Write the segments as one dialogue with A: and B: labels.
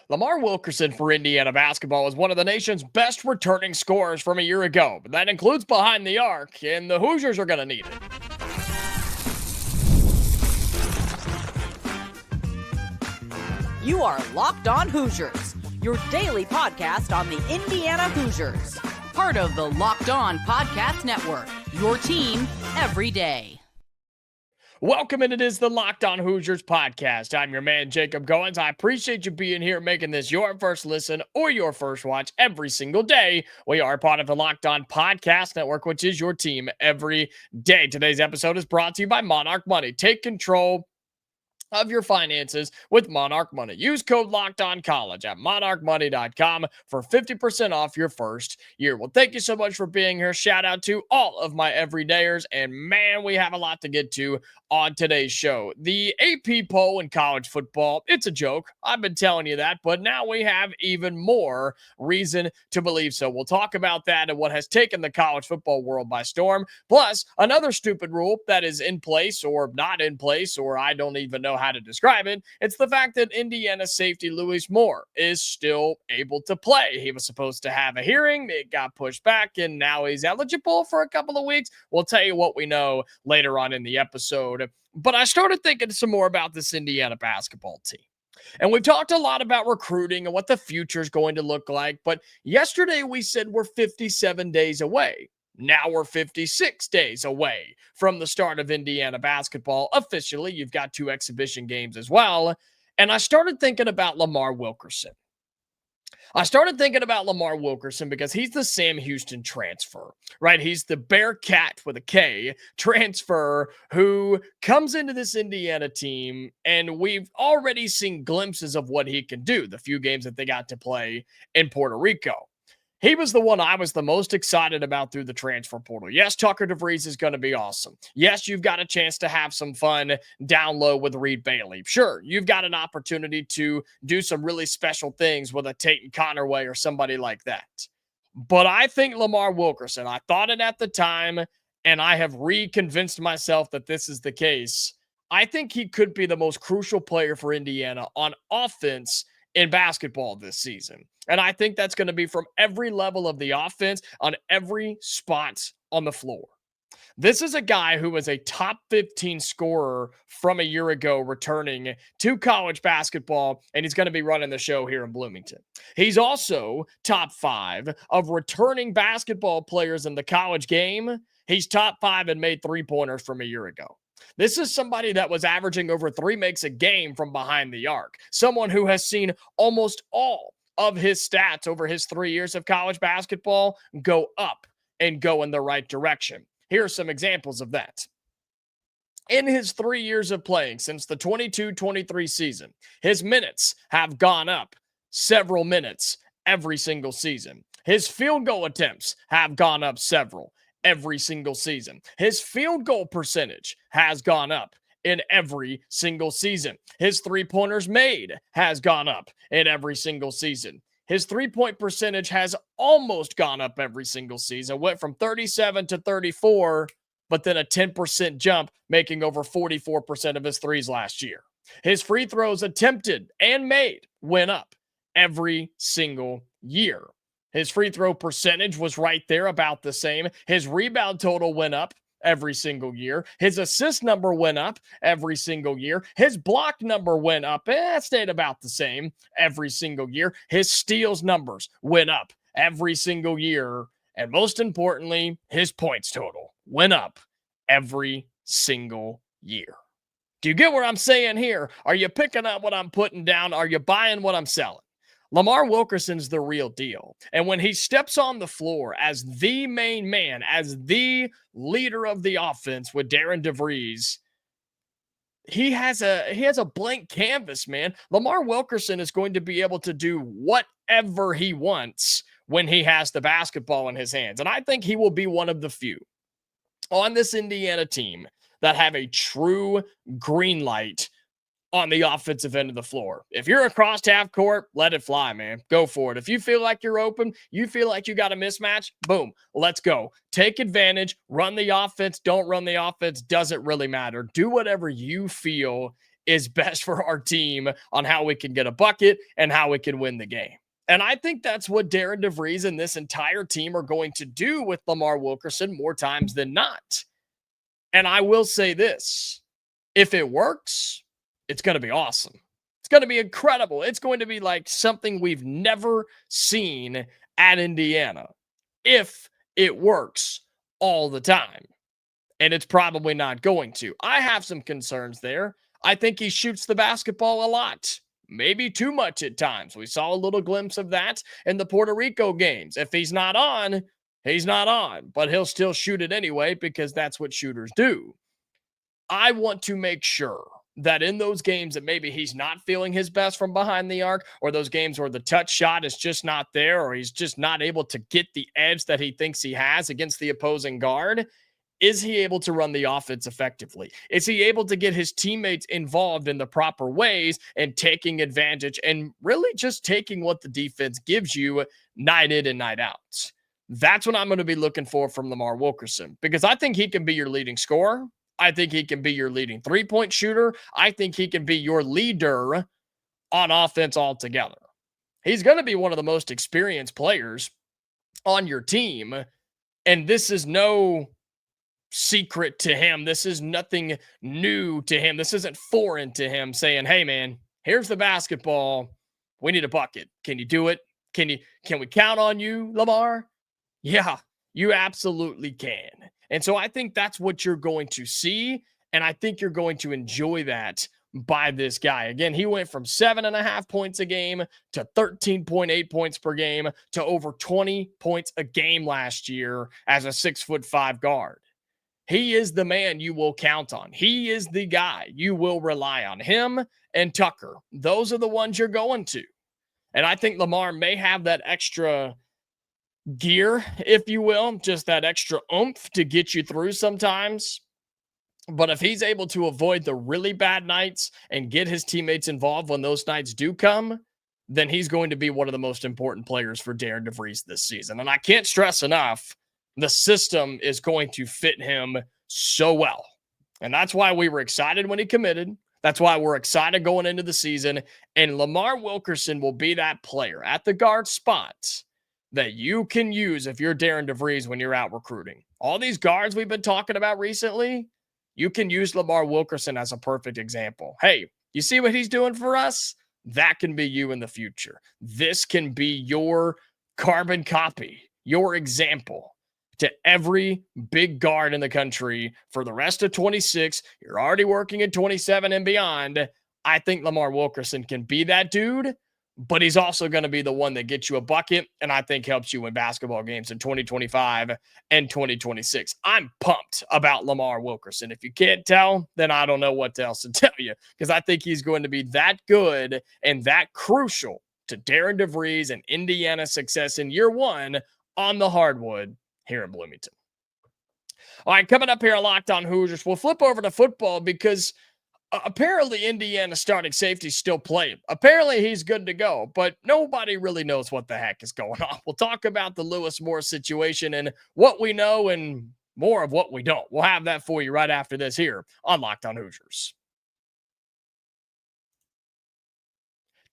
A: Lamar Wilkerson for Indiana basketball was one of the nation's best returning scorers from a year ago, but that includes behind the arc, and the Hoosiers are going to need it.
B: You are Locked On Hoosiers, your daily podcast on the Indiana Hoosiers. Part of the Locked On Podcast Network, your team every day.
A: Welcome, and it is the Locked On Hoosiers podcast. I'm your man, Jacob Goins. I appreciate you being here, making this your first listen or your first watch every single day. We are part of the Locked On Podcast Network, which is your team every day. Today's episode is brought to you by Monarch Money. Take control of your finances with Monarch Money. Use code LOCKEDONCollege at monarchmoney.com for 50% off your first year. Well, thank you so much for being here. Shout out to all of my everydayers. And man, we have a lot to get to on today's show. The AP poll in college football, it's a joke. I've been telling you that, but now we have even more reason to believe so. We'll talk about that and what has taken the college football world by storm. Plus, another stupid rule that is in place or not in place, or I don't even know how to describe it. It's the fact that Indiana safety Louis Moore is still able to play. He was supposed to have a hearing. It got pushed back, and now he's eligible for a couple of weeks. We'll tell you what we know later on in the episode. But I started thinking some more about this Indiana basketball team. And we've talked a lot about recruiting and what the future is going to look like. But yesterday we said we're 57 days away. Now we're 56 days away from the start of Indiana basketball. Officially, you've got 2 exhibition games as well. And I started thinking about Lamar Wilkerson. Because he's the Sam Houston transfer, right? He's the Bearcat with a K transfer who comes into this Indiana team, and we've already seen glimpses of what he can do, the few games that they got to play in Puerto Rico. He was the one I was the most excited about through the transfer portal. Yes, Tucker DeVries is going to be awesome. Yes, you've got a chance to have some fun down low with Reed Bailey. Sure, you've got an opportunity to do some really special things with a Tayton Connerway or somebody like that. But I think Lamar Wilkerson, I thought it at the time, and I have reconvinced myself that this is the case. I think he could be the most crucial player for Indiana on offense in basketball this season. And I think that's going to be from every level of the offense on every spot on the floor. This is a guy who was a top 15 scorer from a year ago returning to college basketball, and he's going to be running the show here in Bloomington. He's also top 5 of returning basketball players in the college game. He's top 5 and made 3-pointers from a year ago. This is somebody that was averaging over 3 makes a game from behind the arc. Someone who has seen almost all of his stats over his 3 years of college basketball go up and go in the right direction. Here are some examples of that. In his 3 years of playing since the 22-23 season, his minutes have gone up several minutes every single season. His field goal attempts have gone up several every single season. His field goal percentage has gone up in every single season. His 3-pointers made has gone up in every single season. His 3-point percentage has almost gone up every single season. Went from 37 to 34, but then a 10% jump, making over 44% of his threes last year. His free throws attempted and made went up every single year. His free throw percentage was right there, about the same. His rebound total went up every single year. His assist number went up every single year. His block number went up. It stayed about the same every single year. His steals numbers went up every single year. And most importantly, his points total went up every single year. Do you get what I'm saying here? Are you picking up what I'm putting down? Are you buying what I'm selling? Lamar Wilkerson's the real deal. And when he steps on the floor as the main man, as the leader of the offense with Darian Devries, he has a blank canvas, man. Lamar Wilkerson is going to be able to do whatever he wants when he has the basketball in his hands. And I think he will be one of the few on this Indiana team that have a true green light on the offensive end of the floor. If you're across half court, let it fly, man. Go for it. If you feel like you're open, you feel like you got a mismatch, boom, let's go. Take advantage, run the offense, don't run the offense, doesn't really matter. Do whatever you feel is best for our team on how we can get a bucket and how we can win the game. And I think that's what Darian Devries and this entire team are going to do with Lamar Wilkerson more times than not. And I will say this, if it works, it's going to be awesome. It's going to be incredible. It's going to be like something we've never seen at Indiana if it works all the time. And it's probably not going to. I have some concerns there. I think he shoots the basketball a lot, maybe too much at times. We saw a little glimpse of that in the Puerto Rico games. If he's not on, he's not on, but he'll still shoot it anyway because that's what shooters do. I want to make sure that in those games that maybe he's not feeling his best from behind the arc, or those games where the touch shot is just not there, or he's just not able to get the edge that he thinks he has against the opposing guard, is he able to run the offense effectively? Is he able to get his teammates involved in the proper ways and taking advantage and really just taking what the defense gives you night in and night out? That's what I'm going to be looking for from Lamar Wilkerson, because I think he can be your leading scorer. I think he can be your leading three-point shooter. I think he can be your leader on offense altogether. He's going to be one of the most experienced players on your team, and this is no secret to him. This is nothing new to him. This isn't foreign to him saying, hey, man, here's the basketball. We need a bucket. Can you do it? Can we count on you, Lamar? Yeah, you absolutely can. And so I think that's what you're going to see, and I think you're going to enjoy that by this guy. Again, he went from 7.5 points a game to 13.8 points per game to over 20 points a game last year as a 6'5" guard. He is the man you will count on. He is the guy you will rely on. Him and Tucker, those are the ones you're going to. And I think Lamar may have that extra gear, if you will, just that extra oomph to get you through sometimes. But if he's able to avoid the really bad nights and get his teammates involved when those nights do come, then he's going to be one of the most important players for Darian Devries this season. And I can't stress enough, the system is going to fit him so well. And that's why we were excited when he committed. That's why we're excited going into the season. And Lamar Wilkerson will be that player at the guard spot that you can use if you're Darian Devries when you're out recruiting. All these guards we've been talking about recently, you can use Lamar Wilkerson as a perfect example. Hey, you see what he's doing for us? That can be you in the future. This can be your carbon copy, your example to every big guard in the country for the rest of 26. You're already working in 27 and beyond. I think Lamar Wilkerson can be that dude, but he's also going to be the one that gets you a bucket and I think helps you win basketball games in 2025 and 2026. I'm pumped about Lamar Wilkerson. If you can't tell, then I don't know what else to tell you, because I think he's going to be that good and that crucial to Darian Devries and Indiana's success in year one on the hardwood here in Bloomington. All right, coming up here on Locked On Hoosiers, we'll flip over to football because apparently Indiana's starting safety still playing. Apparently he's good to go, but nobody really knows what the heck is going on. We'll talk about the Lewis Moore situation and what we know and more of what we don't. We'll have that for you right after this here on Locked On Hoosiers.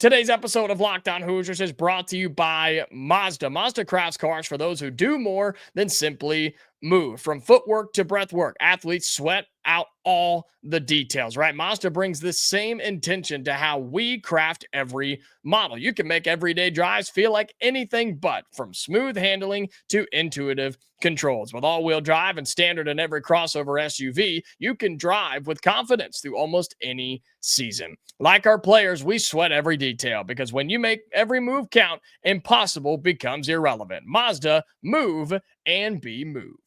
A: Today's episode of Locked On Hoosiers is brought to you by Mazda. Mazda crafts cars for those who do more than simply move. From footwork to breath work, athletes sweat out all the details, right? Mazda brings the same intention to how we craft every model. You can make everyday drives feel like anything but, from smooth handling to intuitive controls. With all-wheel drive and standard in every crossover SUV, you can drive with confidence through almost any season. Like our players, we sweat every detail, because when you make every move count, impossible becomes irrelevant. Mazda, move and be moved.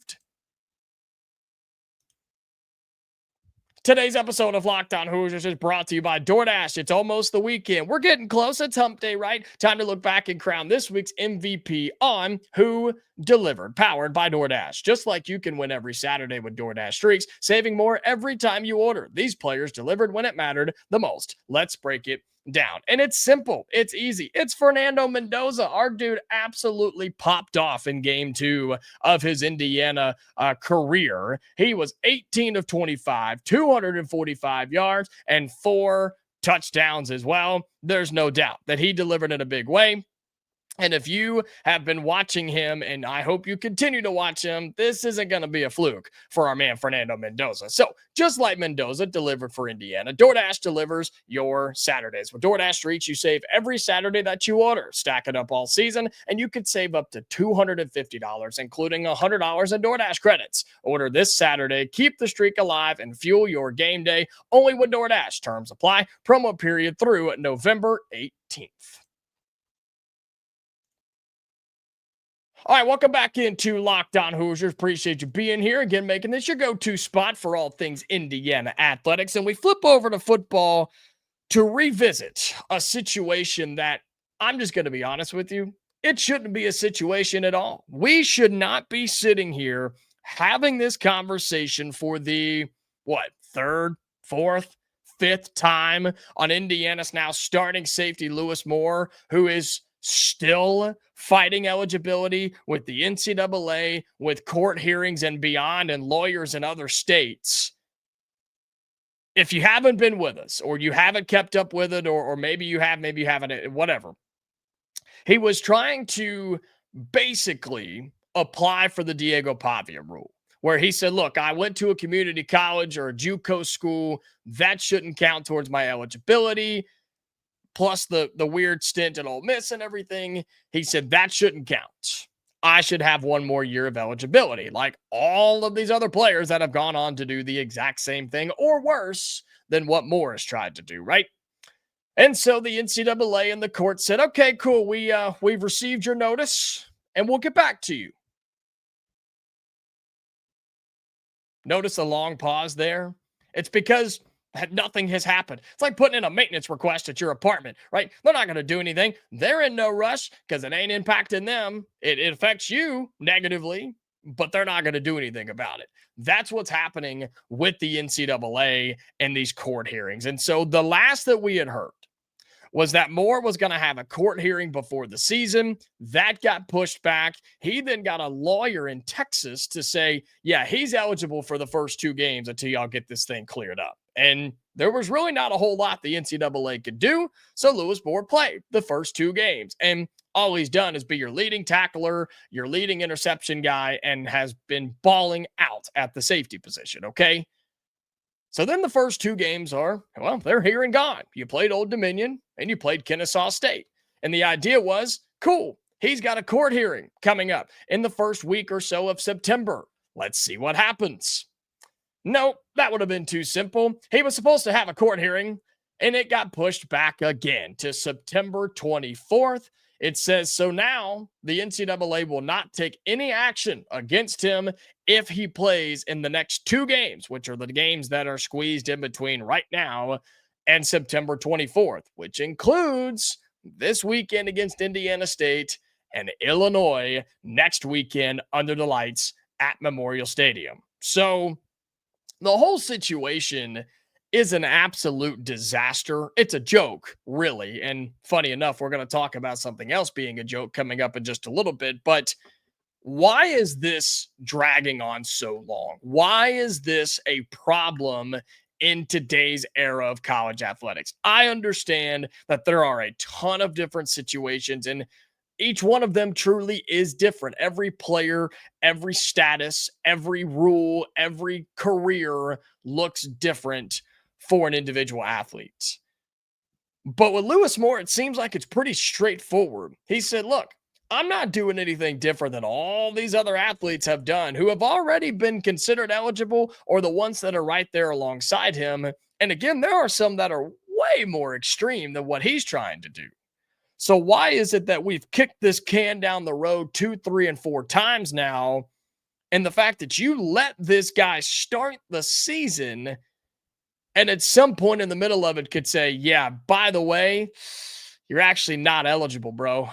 A: Today's episode of Locked On Hoosiers is brought to you by DoorDash. It's almost the weekend. We're getting close. It's hump day, right? Time to look back and crown this week's MVP on Who Delivered, powered by DoorDash. Just like you can win every Saturday with DoorDash Streaks, saving more every time you order. These players delivered when it mattered the most. Let's break it down. And it's simple. It's easy. It's Fernando Mendoza. Our dude absolutely popped off in game 2 of his Indiana career. He was 18 of 25, 245 yards, and 4 touchdowns as well. There's no doubt that he delivered in a big way. And if you have been watching him, and I hope you continue to watch him, this isn't going to be a fluke for our man Fernando Mendoza. So just like Mendoza delivered for Indiana, DoorDash delivers your Saturdays. With DoorDash Treats, you save every Saturday that you order. Stack it up all season, and you could save up to $250, including $100 in DoorDash credits. Order this Saturday, keep the streak alive, and fuel your game day only with DoorDash. Terms apply. Promo period through November 18th. All right, welcome back into Locked On Hoosiers. Appreciate you being here again, making this your go-to spot for all things Indiana athletics. And we flip over to football to revisit a situation that, I'm just going to be honest with you, it shouldn't be a situation at all. We should not be sitting here having this conversation for the, third, fourth, fifth time on Indiana's now starting safety Lewis Moore, who is still fighting eligibility with the NCAA, with court hearings and beyond, and lawyers in other states. If you haven't been with us, or you haven't kept up with it, or maybe you have, maybe you haven't, whatever, he was trying to basically apply for the Diego Pavia rule, where he said, look, I went to a community college or a JUCO school. That shouldn't count towards my eligibility. Plus the weird stint at Ole Miss and everything. He said that shouldn't count. I should have one more year of eligibility, like all of these other players that have gone on to do the exact same thing or worse than what Moore has tried to do, right? And so the NCAA and the court said, okay, cool. We've received your notice and we'll get back to you. Notice a long pause there. It's because nothing has happened. It's like putting in a maintenance request at your apartment, right? They're not going to do anything. They're in no rush because it ain't impacting them. It affects you negatively, but they're not going to do anything about it. That's what's happening with the NCAA and these court hearings. And so the last that we had heard was that Moore was going to have a court hearing before the season. That got pushed back. He then got a lawyer in Texas to say, yeah, he's eligible for the first 2 games until y'all get this thing cleared up. And there was really not a whole lot the NCAA could do. So Lewis Moore played the first 2 games. And all he's done is be your leading tackler, your leading interception guy, and has been balling out at the safety position, okay? So then the first 2 games are, well, they're here and gone. You played Old Dominion and you played Kennesaw State. And the idea was, cool, he's got a court hearing coming up in the first week or so of September. Let's see what happens. No, that would have been too simple. He was supposed to have a court hearing, and it got pushed back again to September 24th. It says, so now the NCAA will not take any action against him if he plays in the next 2 games, which are the games that are squeezed in between right now and September 24th, which includes this weekend against Indiana State and Illinois next weekend under the lights at Memorial Stadium. So the whole situation is an absolute disaster. It's a joke, really. And funny enough, we're going to talk about something else being a joke coming up in just a little bit. But why is this dragging on so long? Why is this a problem in today's era of college athletics? I understand that there are a ton of different situations, and each one of them truly is different. Every player, every status, every rule, every career looks different for an individual athlete. But with Lewis Moore, it seems like it's pretty straightforward. He said, look, I'm not doing anything different than all these other athletes have done who have already been considered eligible, or the ones that are right there alongside him. And again, there are some that are way more extreme than what he's trying to do. So why is it that we've kicked this can down the road 2, 3, and 4 times now? And the fact that you let this guy start the season and at some point in the middle of it could say, yeah, by the way, you're actually not eligible, bro.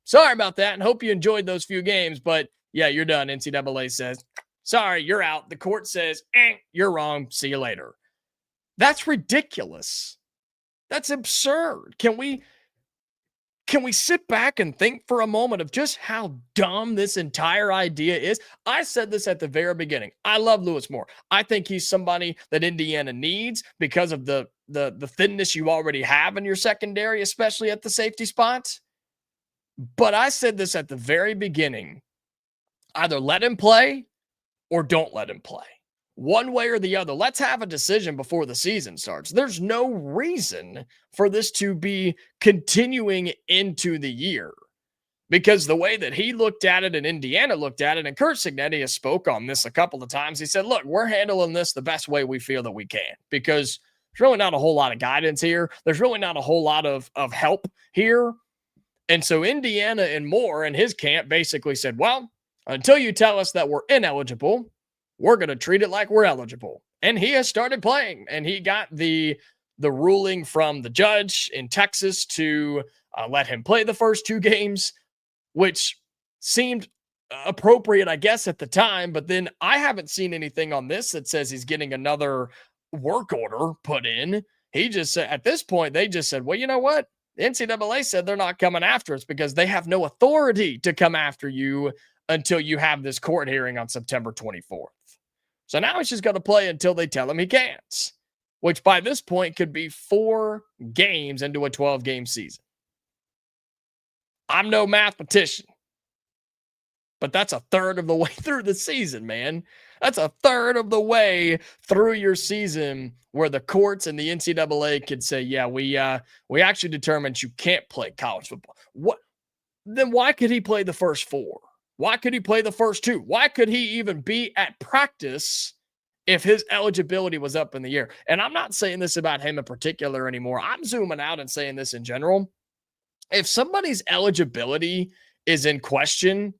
A: Sorry about that, and hope you enjoyed those few games, but yeah, you're done. NCAA says, sorry, you're out. The court says, you're wrong. See you later. That's ridiculous. That's absurd. Can we sit back and think for a moment of just how dumb this entire idea is? I said this at the very beginning. I love Lewis Moore. I think he's somebody that Indiana needs because of the thinness you already have in your secondary, especially at the safety spot. But I said this at the very beginning. Either let him play or don't let him play. One way or the other. Let's have a decision before the season starts. There's no reason for this to be continuing into the year because the way that he looked at it and Indiana looked at it, and Kurt Signetti has spoke on this a couple of times. He said, look, we're handling this the best way we feel that we can because there's really not a whole lot of guidance here. There's really not a whole lot of help here. And so Indiana and Moore and his camp basically said, well, until you tell us that we're ineligible, we're going to treat it like we're eligible. And he has started playing, and he got the ruling from the judge in Texas to let him play the first 2 games, which seemed appropriate, I guess, at the time. But then I haven't seen anything on this that says he's getting another work order put in. He just said, at this point, they just said, well, you know what? The NCAA said they're not coming after us because they have no authority to come after you until you have this court hearing on September 24th. So now he's just going to play until they tell him he can't, which by this point could be 4 games into a 12-game season. I'm no mathematician, but that's a third of the way through the season, man. That's a third of the way through your season where the courts and the NCAA could say, yeah, we actually determined you can't play college football. What? Then why could he play the first 4? Why could he play the first 2? Why could he even be at practice if his eligibility was up in the air? And I'm not saying this about him in particular anymore. I'm zooming out and saying this in general. If somebody's eligibility is in question,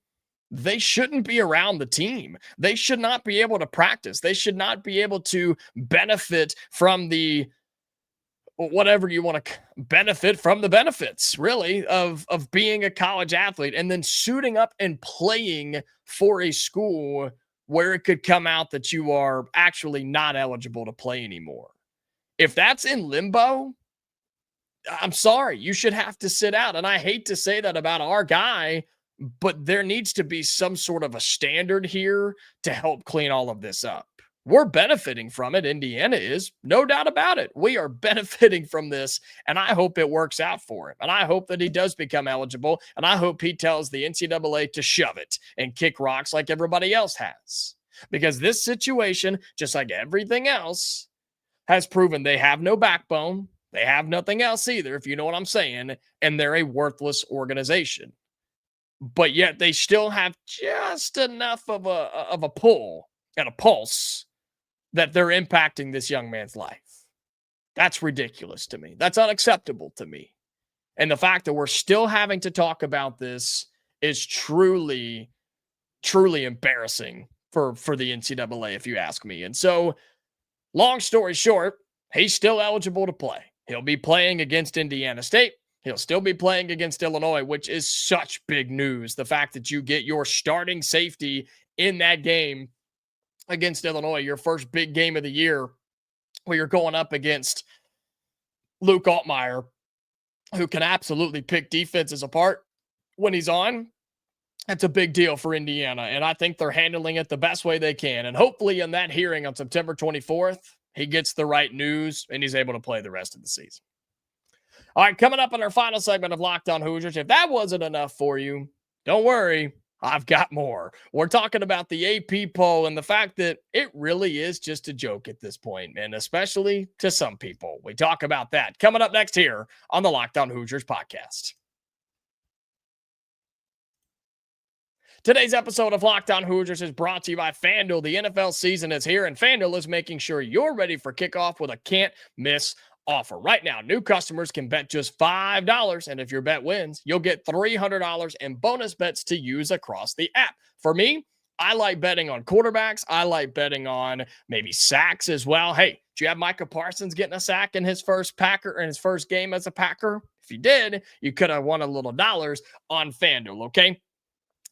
A: they shouldn't be around the team. They should not be able to practice. They should not be able to benefit from the whatever you want to benefit from the benefits, really, of being a college athlete and then suiting up and playing for a school where it could come out that you are actually not eligible to play anymore. If that's in limbo, I'm sorry, you should have to sit out. And I hate to say that about our guy, but there needs to be some sort of a standard here to help clean all of this up. We're benefiting from it. Indiana is, no doubt about it. We are benefiting from this, and I hope it works out for him. And I hope that he does become eligible, and I hope he tells the NCAA to shove it and kick rocks like everybody else has. Because this situation, just like everything else, has proven they have no backbone. They have nothing else either, if you know what I'm saying, and they're a worthless organization. But yet they still have just enough of a pull and a pulse that they're impacting this young man's life. That's ridiculous to me. That's unacceptable to me. And the fact that we're still having to talk about this is truly, truly embarrassing for the NCAA, if you ask me. And so, long story short, he's still eligible to play. He'll be playing against Indiana State. He'll still be playing against Illinois, which is such big news. The fact that you get your starting safety in that game against Illinois, your first big game of the year, where you're going up against Luke Altmaier, who can absolutely pick defenses apart when he's on. That's a big deal for Indiana, and I think they're handling it the best way they can. And hopefully in that hearing on September 24th, he gets the right news and he's able to play the rest of the season. All right, coming up in our final segment of Locked On Hoosiers, if that wasn't enough for you, don't worry, I've got more. We're talking about the AP poll and the fact that it really is just a joke at this point, and especially to some people. We talk about that coming up next here on the Locked On Hoosiers podcast. Today's episode of Locked On Hoosiers is brought to you by FanDuel. The NFL season is here, and FanDuel is making sure you're ready for kickoff with a can't-miss offer. Right now, new customers can bet just $5, and if your bet wins, you'll get $300 in bonus bets to use across the app. For me, I like betting on quarterbacks. I like betting on maybe sacks as well. Hey, do you have Micah Parsons getting a sack in his first game as a Packer? If you did, you could have won a little dollars on FanDuel, okay?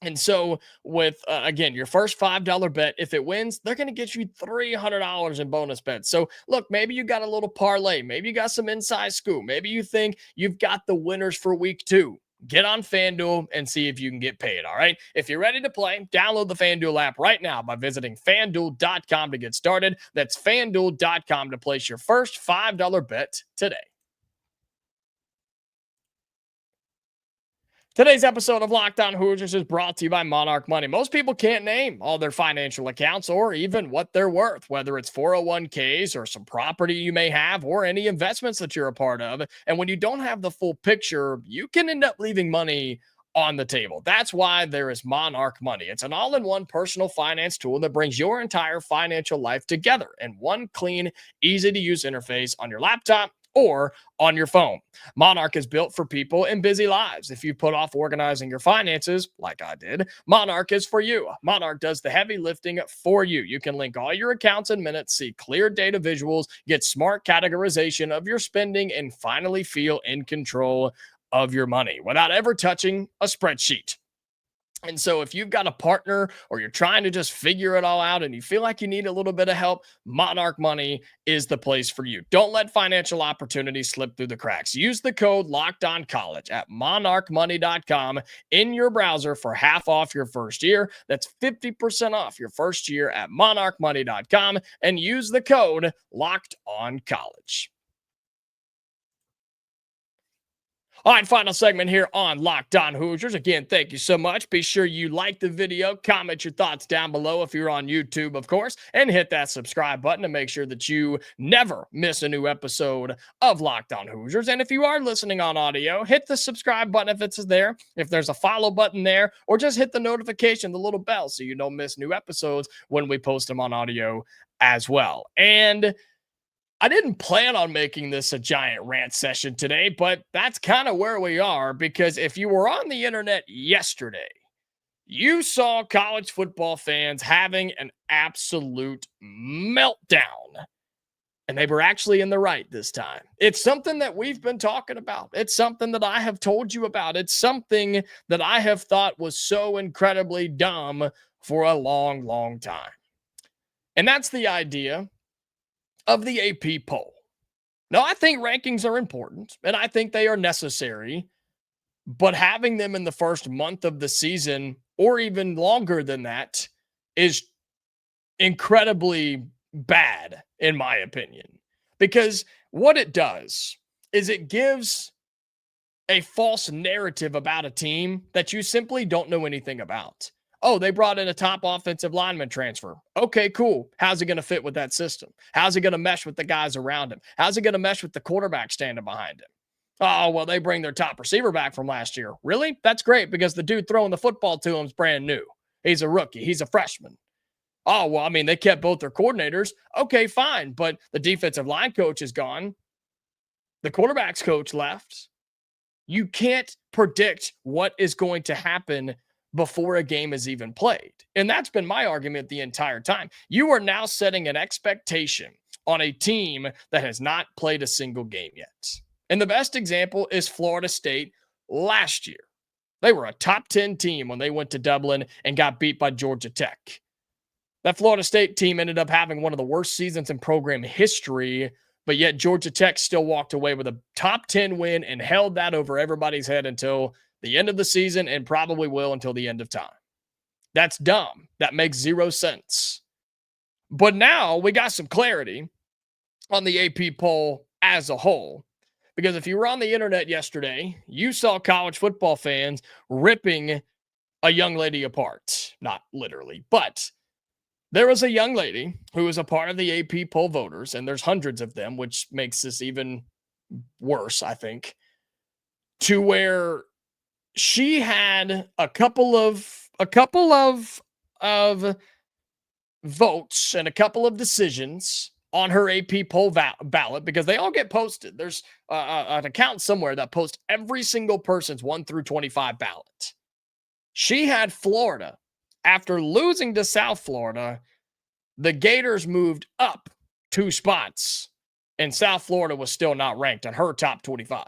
A: And so, with again, your first $5 bet, if it wins, they're going to get you $300 in bonus bets. So, look, maybe you got a little parlay, maybe you got some inside scoop, maybe you think you've got the winners for week 2. Get on FanDuel and see if you can get paid. All right. If you're ready to play, download the FanDuel app right now by visiting fanduel.com to get started. That's fanduel.com to place your first $5 bet today. Today's episode of Locked On Hoosiers is brought to you by Monarch Money. Most people can't name all their financial accounts or even what they're worth, whether it's 401ks or some property you may have or any investments that you're a part of. And when you don't have the full picture, you can end up leaving money on the table. That's why there is Monarch Money. It's an all-in-one personal finance tool that brings your entire financial life together in one clean, easy-to-use interface on your laptop or on your phone. Monarch is built for people in busy lives. If you put off organizing your finances, like I did, Monarch is for you. Monarch does the heavy lifting for you. You can link all your accounts in minutes, see clear data visuals, get smart categorization of your spending, and finally feel in control of your money without ever touching a spreadsheet. And so if you've got a partner or you're trying to just figure it all out and you feel like you need a little bit of help, Monarch Money is the place for you. Don't let financial opportunities slip through the cracks. Use the code LOCKEDONCollege at monarchmoney.com in your browser for half off your first year. That's 50% off your first year at monarchmoney.com and use the code LOCKEDONCollege. All right, final segment here on Locked On Hoosiers. Again, thank you so much. Be sure you like the video, comment your thoughts down below if you're on YouTube, of course, and hit that subscribe button to make sure that you never miss a new episode of Locked On Hoosiers. And if you are listening on audio, hit the subscribe button if it's there, if there's a follow button there, or just hit the notification, the little bell, so you don't miss new episodes when we post them on audio as well. And I didn't plan on making this a giant rant session today, but that's kind of where we are, because if you were on the internet yesterday, you saw college football fans having an absolute meltdown. And they were actually in the right this time. It's something that we've been talking about. It's something that I have told you about. It's something that I have thought was so incredibly dumb for a long, long time. And that's the idea of the AP poll. Now, I think rankings are important, and I think they are necessary, but having them in the first month of the season, or even longer than that, is incredibly bad, in my opinion. Because what it does is it gives a false narrative about a team that you simply don't know anything about. Oh, they brought in a top offensive lineman transfer. Okay, cool. How's it going to fit with that system? How's it going to mesh with the guys around him? How's it going to mesh with the quarterback standing behind him? Oh, well, they bring their top receiver back from last year. Really? That's great, because the dude throwing the football to him is brand new. He's a rookie. He's a freshman. Oh, well, I mean, they kept both their coordinators. Okay, fine. But the defensive line coach is gone. The quarterback's coach left. You can't predict what is going to happen before a game is even played. And that's been my argument the entire time. You are now setting an expectation on a team that has not played a single game yet. And the best example is Florida State last year. They were a top 10 team when they went to Dublin and got beat by Georgia Tech. That Florida State team ended up having one of the worst seasons in program history, but yet Georgia Tech still walked away with a top 10 win and held that over everybody's head until the end of the season, and probably will until the end of time. That's dumb. That makes zero sense. But now we got some clarity on the AP poll as a whole, because if you were on the internet yesterday, you saw college football fans ripping a young lady apart. Not literally, but there was a young lady who was a part of the AP poll voters, and there's hundreds of them, which makes this even worse, I think, to where she had a couple of votes and a couple of decisions on her AP poll ballot, because they all get posted. There's an account somewhere that posts every single person's 1 through 25 ballot. She had Florida. After losing to South Florida, the Gators moved up 2 spots, and South Florida was still not ranked in her top 25.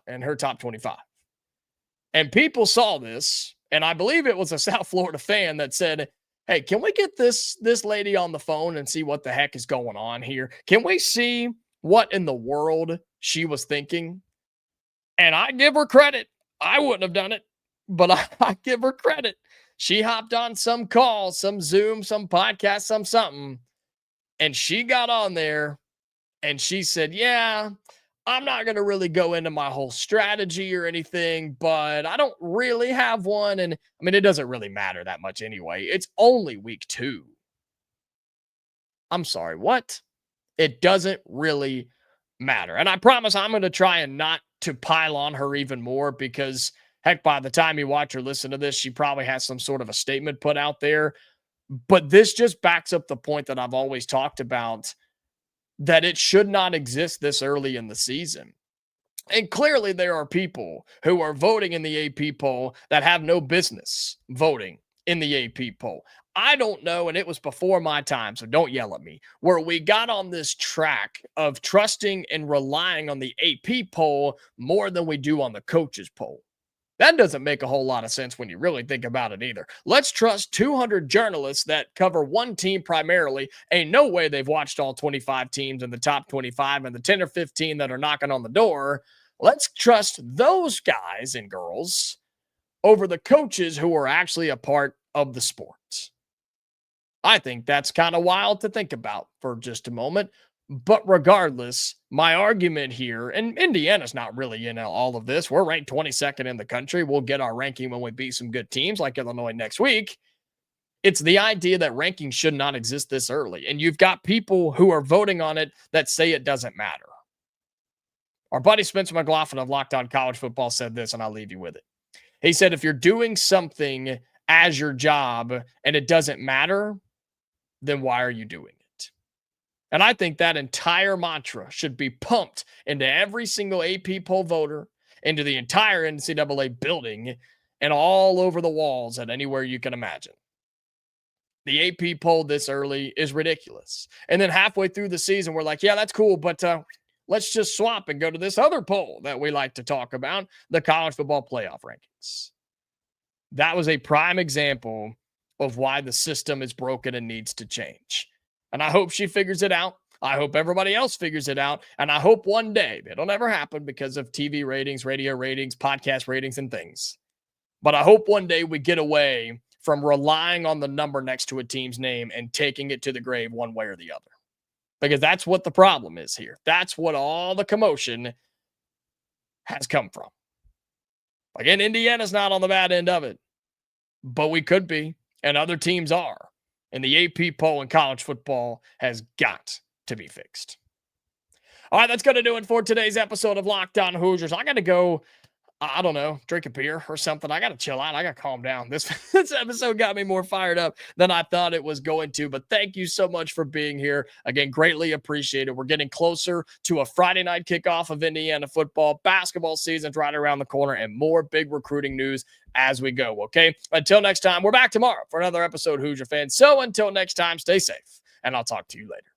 A: And people saw this, And I believe it was a South Florida fan that said, hey, can we get this lady on the phone and see what the heck is going on here? Can we see what in the world she was thinking? And I give her credit. I wouldn't have done it, but I give her credit. She hopped on some call, some Zoom, some podcast, some something, and she got on there and she said, yeah, I'm not going to really go into my whole strategy or anything, but I don't really have one. And I mean, it doesn't really matter that much anyway. It's only week 2. I'm sorry, what? It doesn't really matter. And I promise I'm going to try and not to pile on her even more because, heck, by the time you watch or listen to this, she probably has some sort of a statement put out there. But this just backs up the point that I've always talked about, that it should not exist this early in the season. And clearly there are people who are voting in the AP poll that have no business voting in the AP poll. I don't know, and it was before my time, so don't yell at me, where we got on this track of trusting and relying on the AP poll more than we do on the coaches poll. That doesn't make a whole lot of sense when you really think about it either. Let's trust 200 journalists that cover one team primarily. Ain't no way they've watched all 25 teams in the top 25 and the 10 or 15 that are knocking on the door. Let's trust those guys and girls over the coaches who are actually a part of the sport. I think that's kind of wild to think about for just a moment. But regardless, my argument here, and Indiana's not really in all of this. We're ranked 22nd in the country. We'll get our ranking when we beat some good teams like Illinois next week. It's the idea that rankings should not exist this early. And you've got people who are voting on it that say it doesn't matter. Our buddy Spencer McLaughlin of Locked On College Football said this, and I'll leave you with it. He said, if you're doing something as your job and it doesn't matter, then why are you doing it? And I think that entire mantra should be pumped into every single AP poll voter, into the entire NCAA building, and all over the walls at anywhere you can imagine. The AP poll this early is ridiculous. And then halfway through the season, we're like, yeah, that's cool, but let's just swap and go to this other poll that we like to talk about, the college football playoff rankings. That was a prime example of why the system is broken and needs to change. And I hope she figures it out. I hope everybody else figures it out. And I hope one day, it'll never happen because of TV ratings, radio ratings, podcast ratings, and things. But I hope one day we get away from relying on the number next to a team's name and taking it to the grave one way or the other. Because that's what the problem is here. That's what all the commotion has come from. Again, Indiana's not on the bad end of it, but we could be, and other teams are. And the AP poll in college football has got to be fixed. All right, that's going to do it for today's episode of Locked On Hoosiers. I got to go, I don't know, drink a beer or something. I got to chill out. I got to calm down. This episode got me more fired up than I thought it was going to. But thank you so much for being here. Again, greatly appreciate it. We're getting closer to a Friday night kickoff of Indiana football. Basketball season's right around the corner and more big recruiting news as we go, okay? Until next time, we're back tomorrow for another episode, Hoosier fans. So until next time, stay safe, and I'll talk to you later.